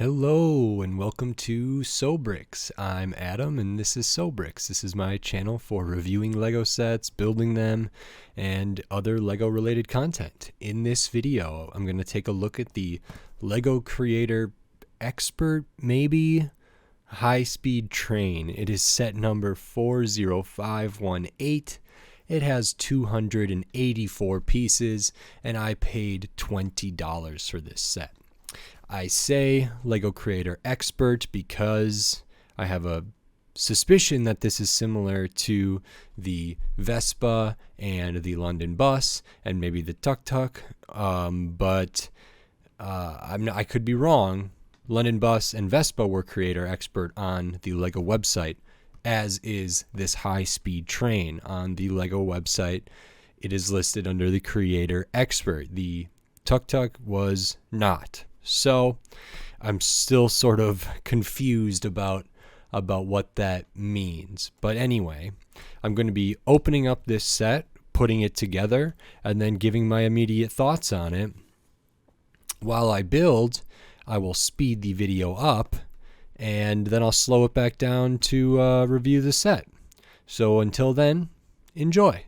Hello and welcome to Sobrix. I'm Adam and this is Sobrix. This is my channel for reviewing Lego sets, building them, and other Lego related content. In this video, I'm going to take a look at the Lego Creator Expert, maybe, high-speed train. It is set number 40518. It has 284 pieces and I paid $20 for this set. I say Lego Creator Expert because I have a suspicion that this is similar to the Vespa and the London Bus and maybe the Tuk Tuk, but I could be wrong. London Bus and Vespa were Creator Expert on the Lego website, as is this high-speed train on the Lego website. It is listed under the Creator Expert. The Tuk Tuk was not. So I'm still sort of confused about what that means. But anyway, I'm going to be opening up this set, putting it together, and then giving my immediate thoughts on it. While I build, I will speed the video up, and then I'll slow it back down to review the set. So until then, enjoy.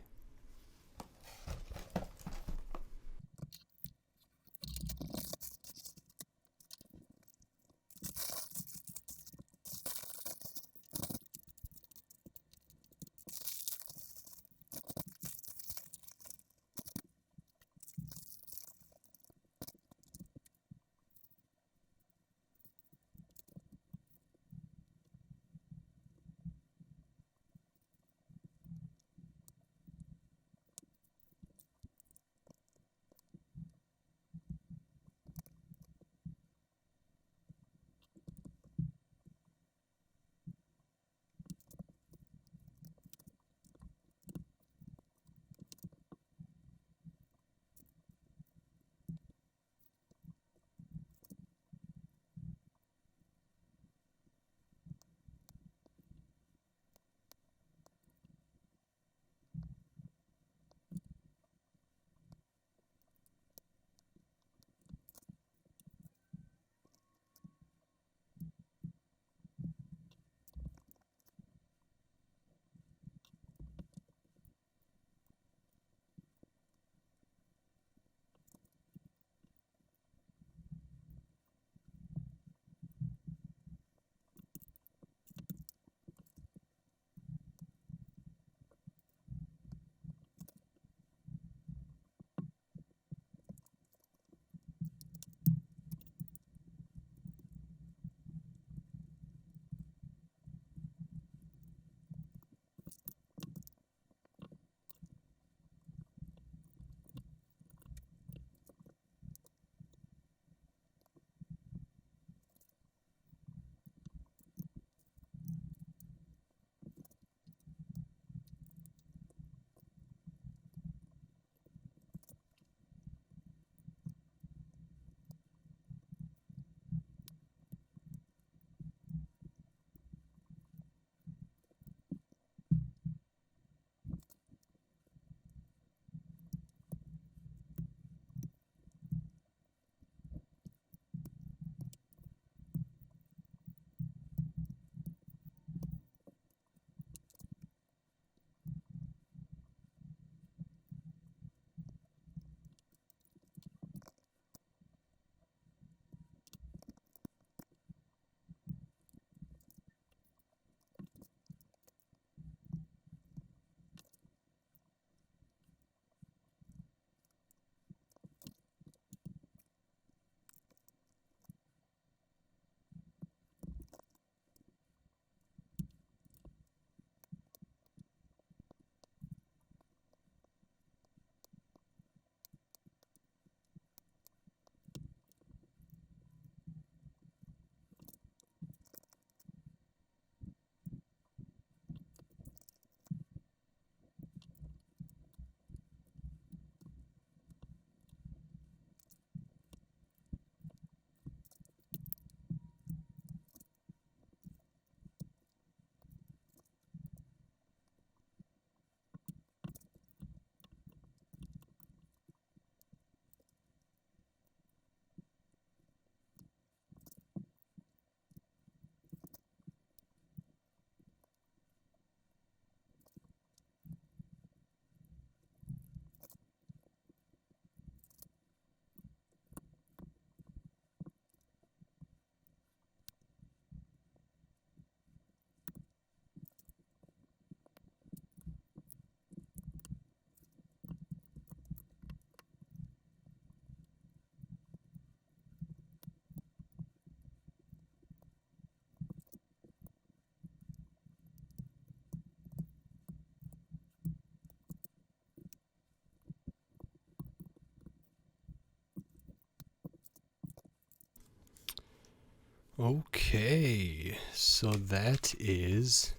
Okay, so that is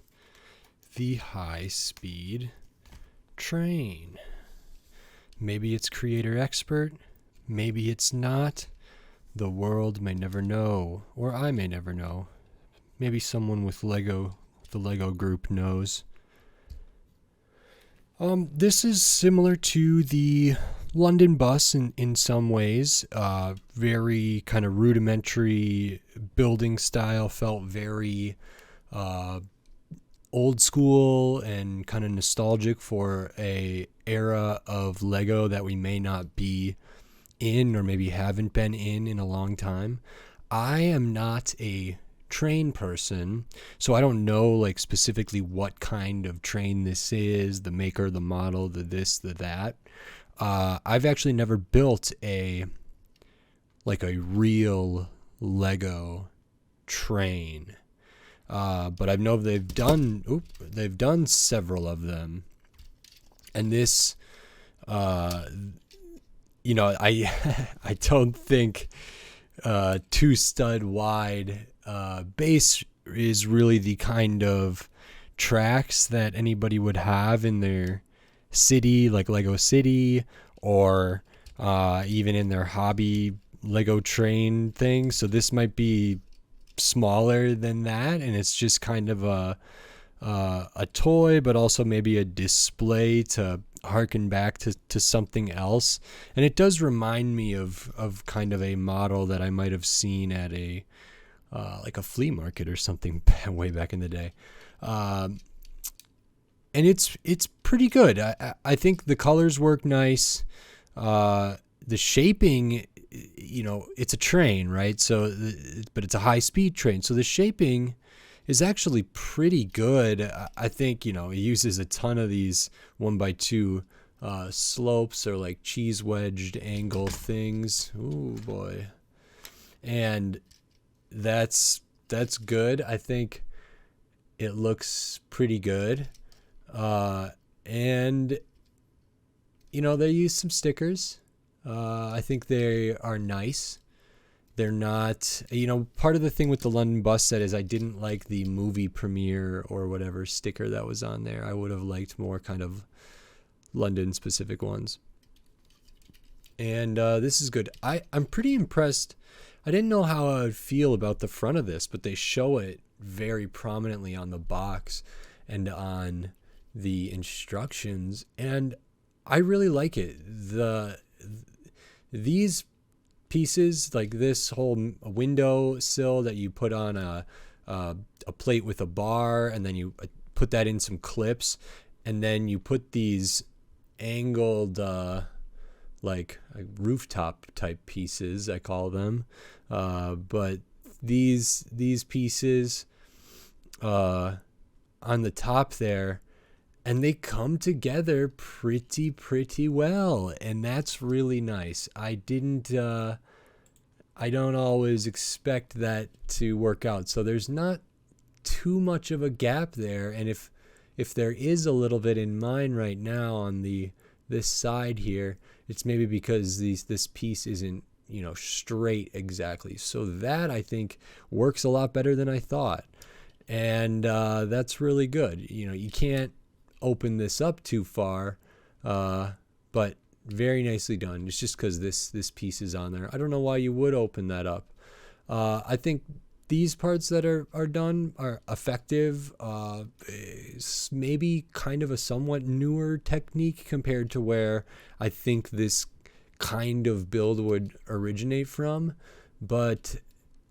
the high-speed train. Maybe it's creator expert, maybe it's not. The world may never know, or I may never know. Maybe someone with the Lego group knows. This is similar to the London bus in some ways. Very kind of rudimentary building style, felt very uh, old school and kind of nostalgic for a era of Lego that we may not be in or maybe haven't been in a long time. I am not a train person, so I don't know like specifically what kind of train this is, the maker, the model, the this, the that. I've actually never built a real Lego train, but I know they've done several of them, and this, I don't think two stud wide base is really the kind of tracks that anybody would have in their city, like Lego City, or even in their hobby Lego train thing. So this might be smaller than that, and it's just kind of a toy, but also maybe a display to harken back to something else. And it does remind me of kind of a model that I might have seen at a like a flea market or something way back in the day. And it's pretty good. I think the colors work nice. The shaping, it's a train, right? So, but it's a high speed train. So the shaping is actually pretty good. I think, it uses a ton of these 1x2 slopes or like cheese wedged angle things. Ooh, boy. And that's good. I think it looks pretty good. And, they use some stickers. I think they are nice. They're not, part of the thing with the London bus set is I didn't like the movie premiere or whatever sticker that was on there. I would have liked more kind of London specific ones. And this is good. I'm pretty impressed. I didn't know how I would feel about the front of this, but they show it very prominently on the box and on the instructions, and I really like it. These pieces, like this whole window sill that you put on a plate with a bar, and then you put that in some clips, and then you put these angled like rooftop type pieces, I call them, but these pieces on the top there, and they come together pretty well, and that's really nice. I don't always expect that to work out, so there's not too much of a gap there. And if there is a little bit in mine right now on this side here, it's maybe because this piece isn't straight exactly. So that, I think, works a lot better than I thought, and that's really good. You can't open this up too far, but very nicely done. It's just because this piece is on there. I don't know why you would open that up. I think these parts that are done are effective. Maybe kind of a somewhat newer technique compared to where I think this kind of build would originate from, but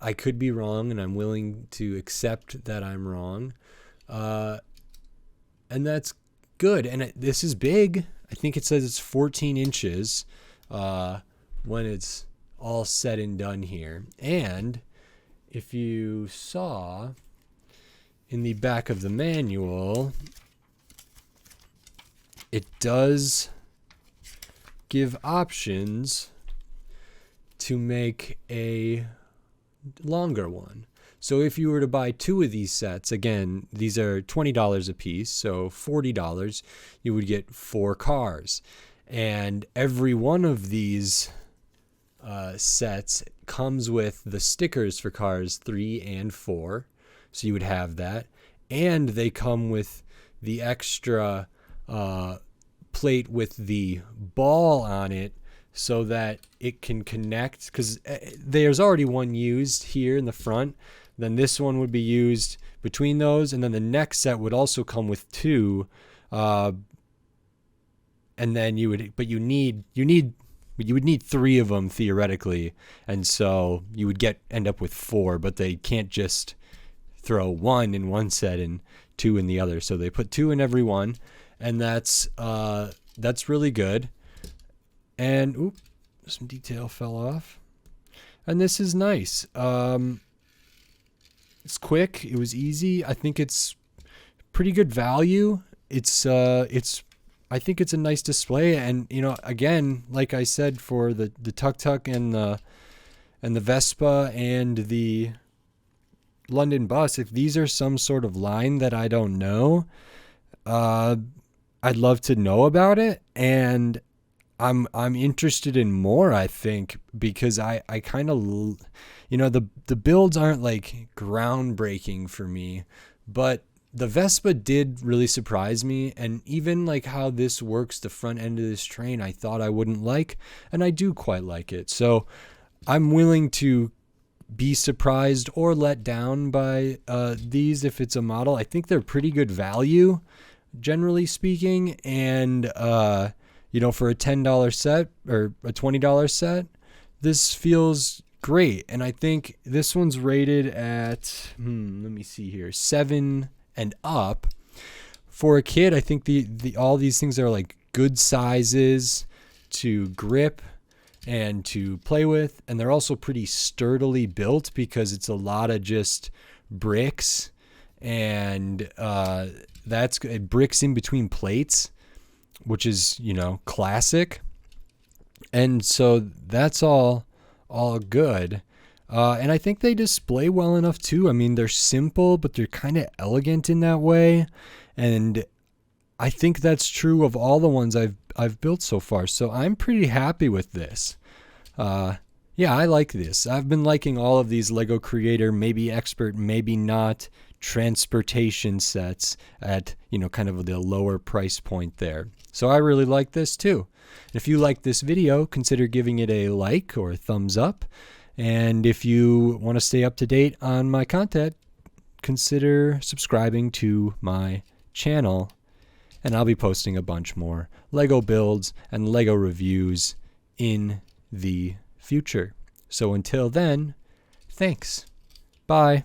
I could be wrong, and I'm willing to accept that I'm wrong. And that's good. And this is big. I think it says it's 14 inches when it's all said and done here. And if you saw in the back of the manual, it does give options to make a longer one. So if you were to buy two of these sets, again, these are $20 a piece, so $40, you would get 4 cars. And every one of these sets comes with the stickers for cars 3 and 4. So you would have that. And they come with the extra plate with the ball on it so that it can connect. Because there's already one used here in the front. Then this one would be used between those. And then the next set would also come with 2. And then you would need 3 of them theoretically, and so you would end up with 4, but they can't just throw 1 in one set and 2 in the other. So they put 2 in every one, and that's really good. And oop, some detail fell off. And this is nice. It's quick. It was easy. I think it's pretty good value. I think it's a nice display, and again, like I said, for the Tuk Tuk and the Vespa and the London Bus, if these are some sort of line that I don't know, I'd love to know about it, and I'm interested in more. I think because I kind of the builds aren't like groundbreaking for me, but the Vespa did really surprise me, and even like how this works, the front end of this train, I thought I wouldn't like, and I do quite like it. So I'm willing to be surprised or let down by these if it's a model. I think they're pretty good value, generally speaking, and for a $10 set or a $20 set, this feels great. And I think this one's rated at let me see here, 7 and up. For a kid, I think the all these things are like good sizes to grip and to play with, and they're also pretty sturdily built because it's a lot of just bricks, and that's bricks in between plates, which is classic, and so that's all good. And I think they display well enough too. I mean, they're simple, but they're kind of elegant in that way. And I think that's true of all the ones I've built so far. So I'm pretty happy with this. Yeah, I like this. I've been liking all of these Lego Creator, maybe Expert, maybe not, transportation sets at, kind of the lower price point there. So I really like this too. If you like this video, consider giving it a like or a thumbs up. And if you want to stay up to date on my content, consider subscribing to my channel. And I'll be posting a bunch more Lego builds and Lego reviews in the future. So until then, thanks. Bye.